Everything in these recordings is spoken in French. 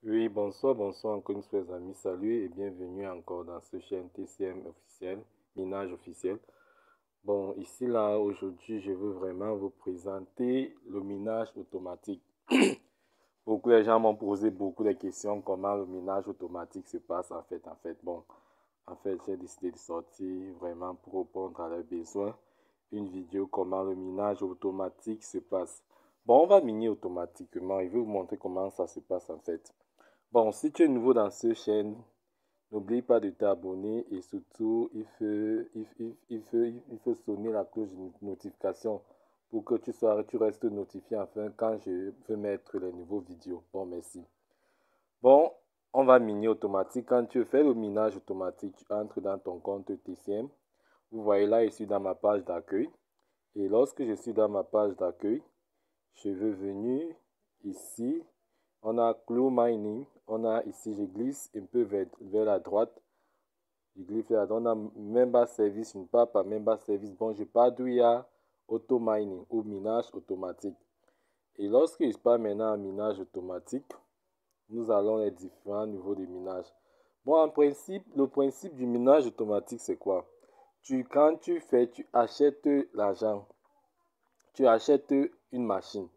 Oui, bonsoir, bonsoir encore une fois les amis, salut et bienvenue encore dans ce chaîne TCM officiel, minage officiel. Bon, ici là, aujourd'hui, je veux vraiment vous présenter le minage automatique. Beaucoup de gens m'ont posé beaucoup de questions, comment le minage automatique se passe en fait, j'ai décidé de sortir vraiment pour répondre à leurs besoins. Une vidéo comment le minage automatique se passe. Bon, on va miner automatiquement, je vais vous montrer comment ça se passe en fait. Bon, si tu es nouveau dans cette chaîne, n'oublie pas de t'abonner et surtout, il faut sonner la cloche de notification pour que tu restes notifié enfin quand je veux mettre les nouveaux vidéos. Bon, merci. Bon, on va miner automatique. Quand tu fais le minage automatique, tu entres dans ton compte TCM. Vous voyez là, je suis dans ma page d'accueil. Et lorsque je suis dans ma page d'accueil, je veux venir ici. On a Clue Mining. On a ici, je glisse un peu vers la droite. Je glisse vers la droite. On a Member Service. Je ne pars pas Member Service. Bon, je pars d'où il y a Auto Mining ou minage automatique. Et lorsque je pars maintenant en minage automatique, nous allons les différents niveaux de minage. Bon, en principe, le principe du minage automatique, c'est quoi? Quand tu achètes l'argent, tu achètes une machine.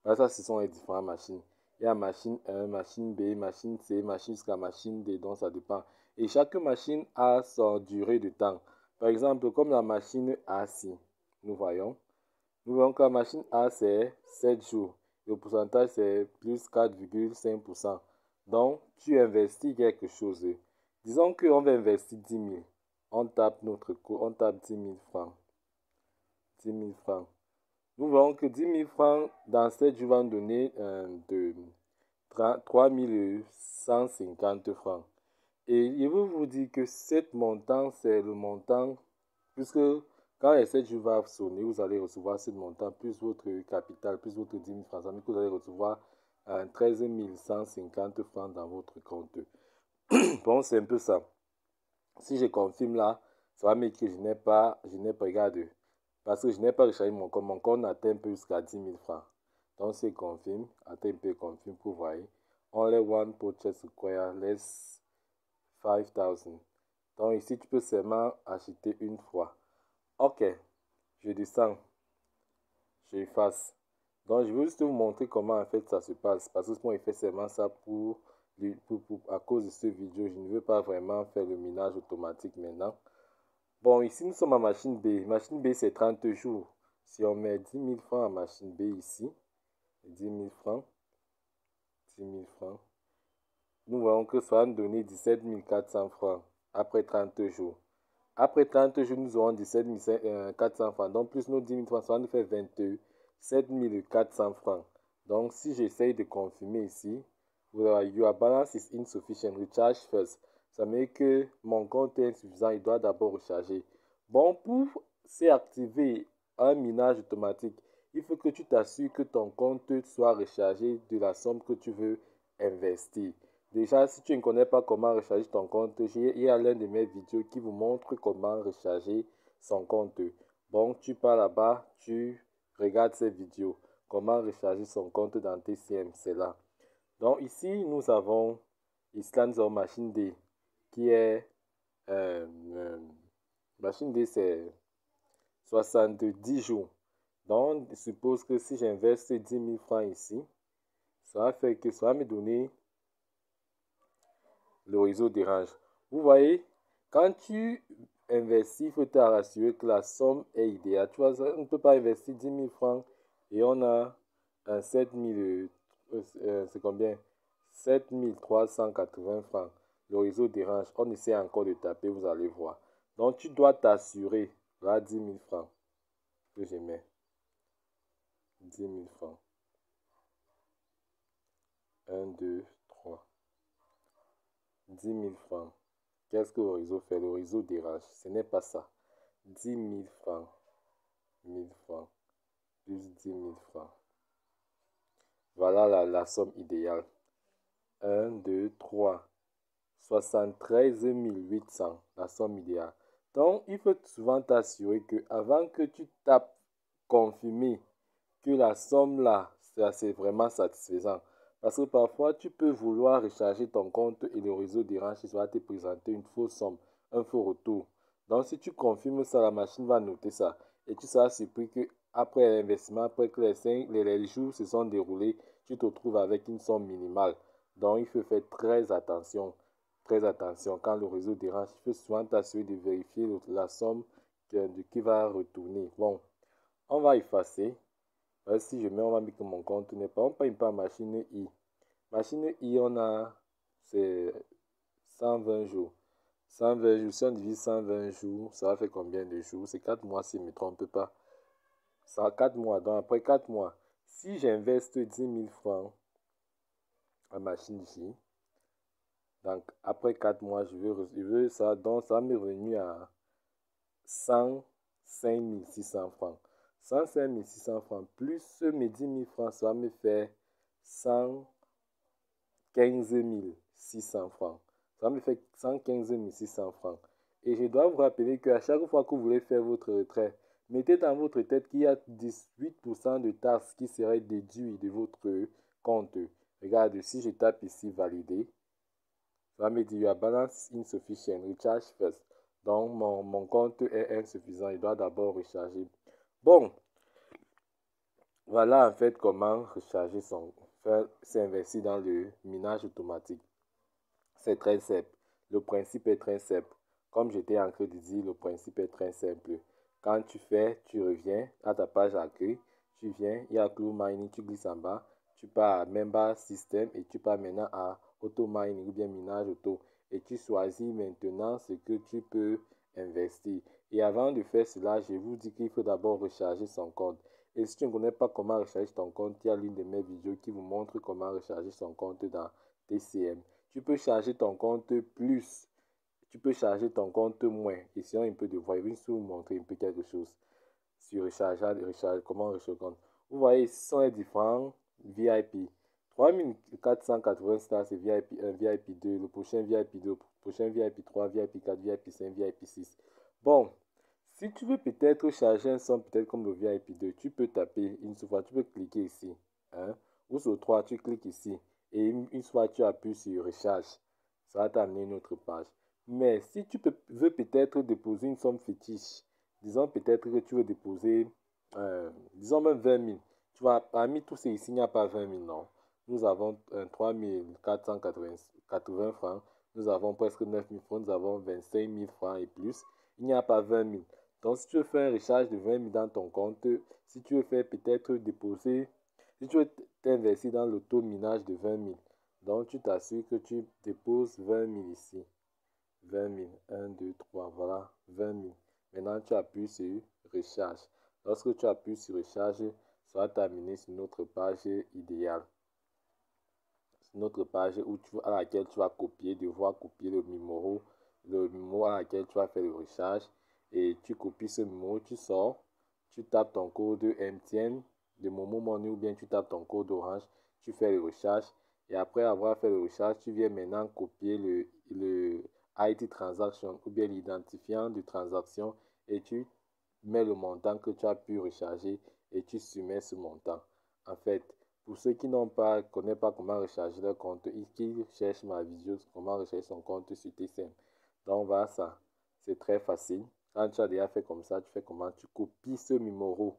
Là, ça, ce sont les différentes machines. Il y a machine 1, machine B, machine C, machine jusqu'à machine D, donc ça dépend. Et chaque machine a sa durée de temps. Par exemple, comme la machine A ci, nous voyons. Nous voyons que la machine A, c'est 7 jours. Le pourcentage, c'est plus 4,5%. Donc, tu investis quelque chose. Disons qu'on va investir 10 000. On tape notre coût, on tape 10 000 francs. 10 000 francs. Nous voyons que 10 000 francs dans 7 jours vont donner de 3 150 francs. Et je veux vous dire que cet montant, c'est le montant, puisque quand les 7 jours vont sonner, vous allez recevoir ce montant, plus votre capital, plus votre 10 000 francs. Ça veut dire que vous allez recevoir 13 150 francs dans votre compte. Bon, c'est un peu ça. Si je confirme là, ça va me dire que je n'ai pas regardé. Parce que je n'ai pas rechargé mon compte. Mon compte atteint plus jusqu'à 10 000 francs. Donc, c'est confirme. Atteint peu confirme pour voir. Only one purchase require less 5,000. Donc, ici, tu peux seulement acheter une fois. Ok. Je descends. Je efface. Donc, je veux juste vous montrer comment en fait ça se passe. Parce que moi, il fait seulement ça à cause de cette vidéo. Je ne veux pas vraiment faire le minage automatique maintenant. Bon, ici, nous sommes à machine B. Machine B, c'est 30 jours. Si on met 10 000 francs à machine B ici, 10 000 francs, 10 000 francs, nous voyons que ça va nous donner 17 400 francs après 30 jours. Après 30 jours, nous aurons 17 400 francs. Donc, plus nos 10 000 francs, ça va nous faire 27 400 francs. Donc, si j'essaye de confirmer ici, your balance is insufficient. Recharge first. Ça veut dire que mon compte est insuffisant. Il doit d'abord recharger. Bon, pour s'activer un minage automatique, il faut que tu t'assures que ton compte soit rechargé de la somme que tu veux investir. Déjà, si tu ne connais pas comment recharger ton compte, il y a l'un de mes vidéos qui vous montre comment recharger son compte. Bon, tu pars là-bas, tu regardes cette vidéo. Comment recharger son compte dans TCM, c'est là. Donc ici, nous avons Islands Machine D, qui est Machine D, c'est 70 jours. Donc, je suppose que si j'investe 10 000 francs ici, ça va faire que ça va me donner le réseau d'Orange. Vous voyez, quand tu investis, il faut te rassurer que la somme est idéale. Tu vois, on ne peut pas investir 10 000 francs et on a un 7 000, c'est combien? 7 380 francs. Le réseau d'Orange, on essaie encore de taper, vous allez voir. Donc, tu dois t'assurer, là, 10 000 francs que je mets. 10 000 francs. 1, 2, 3. 10 000 francs. Qu'est-ce que le réseau fait? Le réseau dérange. Ce n'est pas ça. 10 000 francs. 1000 francs. Plus 10 000 francs. Voilà la somme idéale. 1, 2, 3. 73 800. La somme idéale. Donc, il faut souvent t'assurer que avant que tu tapes confirmer que la somme là, c'est vraiment satisfaisant. Parce que parfois, tu peux vouloir recharger ton compte et le réseau dérange, il va te présenter une fausse somme, un faux retour. Donc, si tu confirmes ça, la machine va noter ça. Et tu seras surpris que après l'investissement, après que les jours se sont déroulés, tu te retrouves avec une somme minimale. Donc, il faut faire très attention. Très attention. Quand le réseau dérange, il faut souvent t'assurer de vérifier la somme qui va retourner. Bon, on va effacer. Si je mets, on va mettre que mon compte n'est pas. On paye pas machine I. Machine I, on a, c'est 120 jours. 120 jours, si on divise 120 jours, ça va faire combien de jours? C'est 4 mois si je ne me trompe pas. Ça 4 mois. Donc après 4 mois, si j'investe 10 000 francs en machine J, donc après 4 mois, je veux ça. Donc ça m'est revenu à 105 600 francs. 105 600 francs plus mes 10 000 francs, ça va me faire 115 600 francs. Ça va me faire 115 600 francs. Et je dois vous rappeler qu'à chaque fois que vous voulez faire votre retrait, mettez dans votre tête qu'il y a 18% de taxes qui seraient déduites de votre compte. Regarde, si je tape ici valider, ça va me dire your balance insufficient, recharge first. Donc mon compte est insuffisant, il doit d'abord recharger. Bon, voilà en fait comment recharger s'investir dans le minage automatique. C'est très simple. Le principe est très simple. Comme j'étais en train de dire, le principe est très simple. Quand tu fais, tu reviens à ta page accueil, tu viens, il y a Clou Mining, tu glisses en bas, tu pars à Member System et tu pars maintenant à Auto Mining ou bien Minage Auto. Et tu choisis maintenant ce que tu peux investir. Et avant de faire cela, je vous dis qu'il faut d'abord recharger son compte. Et si tu ne connais pas comment recharger ton compte, il y a l'une de mes vidéos qui vous montre comment recharger son compte dans TCM. Tu peux charger ton compte plus, tu peux charger ton compte moins. Et sinon, un peu de voix, je vais vous montrer un peu quelque chose sur comment recharger le compte. Vous voyez, ce sont les différents VIP. 3480 stars, c'est VIP 1, VIP 2, le prochain VIP 2, le prochain VIP 3, VIP 4, VIP 5, VIP 6. Bon, si tu veux peut-être charger un son, peut-être comme le VIP 2, tu peux taper une fois, tu peux cliquer ici. Hein, ou sur 3, tu cliques ici. Et une fois tu appuies sur recharge, ça va t'amener une autre page. Mais si tu veux peut-être déposer une somme fétiche, disons peut-être que tu veux déposer, disons même 20 000. Tu vois, parmi tous ces ici, il n'y a pas 20 000, non. Nous avons 3 480 francs. Nous avons presque 9 000 francs. Nous avons 25 000 francs et plus. Il n'y a pas 20 000. Donc, si tu veux faire un recharge de 20 000 dans ton compte, si tu veux faire peut-être déposer, si tu veux t'investir dans l'auto-minage de 20 000, donc tu t'assures que tu déposes 20 000 ici. 20 000, 1, 2, 3, voilà, 20 000. Maintenant, tu appuies sur recharge. Lorsque tu appuies sur recharge, ça va t'amener sur notre page idéale. Notre page à laquelle tu vas devoir copier le numéro à laquelle tu vas faire le recharge. Et tu copies ce numéro, tu sors, tu tapes ton code MTN de Momo Money ou bien tu tapes ton code Orange, tu fais le recharge. Et après avoir fait le recharge, tu viens maintenant copier le ID transaction ou bien l'identifiant de transaction et tu mets le montant que tu as pu recharger et tu soumets ce montant. En fait, pour ceux qui n'ont pas, connaissent pas comment recharger leur compte, qui cherchent ma vidéo sur comment recharger son compte sur TCM. Donc voilà ça, c'est très facile. Quand tu as déjà fait comme ça, tu fais comment? Tu copies ce numéro,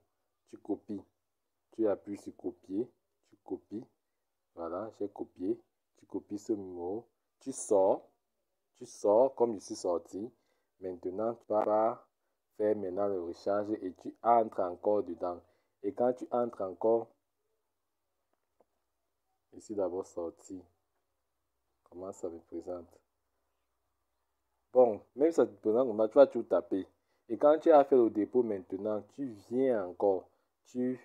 tu copies, tu appuies sur copier, tu copies, voilà, j'ai copié, tu copies ce numéro, tu sors comme je suis sorti. Maintenant, tu vas faire maintenant le recharge et tu entres encore dedans. Et quand tu entres encore, ici d'abord sorti, comment ça me présente? Bon, même ça te présente comment tu vas tout taper. Et quand tu as fait le dépôt maintenant, tu viens encore, tu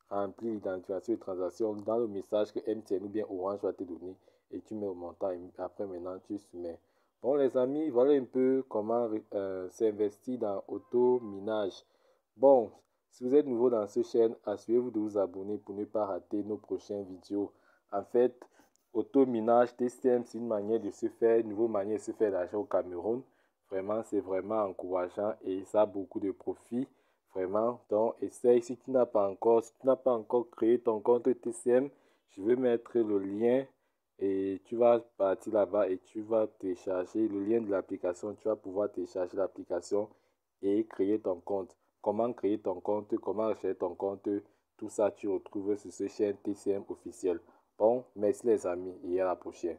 remplis l'identification de transaction dans le message que MTN ou bien Orange va te donner et tu mets au montant et après maintenant tu soumets. Bon les amis, voilà un peu comment s'investir dans auto-minage. Bon, si vous êtes nouveau dans cette chaîne, assurez-vous de vous abonner pour ne pas rater nos prochaines vidéos. En fait, auto-minage, TCM, c'est une manière de se faire, une nouvelle manière de se faire l'argent au Cameroun. Vraiment, c'est vraiment encourageant et ça a beaucoup de profit. Vraiment, donc essaye. Si tu n'as pas encore créé ton compte TCM, Je vais mettre le lien et tu vas partir là-bas et tu vas télécharger le lien de l'application. Tu vas pouvoir télécharger l'application et créer ton compte. Comment créer ton compte, comment acheter ton compte, tout ça tu retrouves sur cette chaîne TCM officiel. Bon, merci les amis et à la prochaine.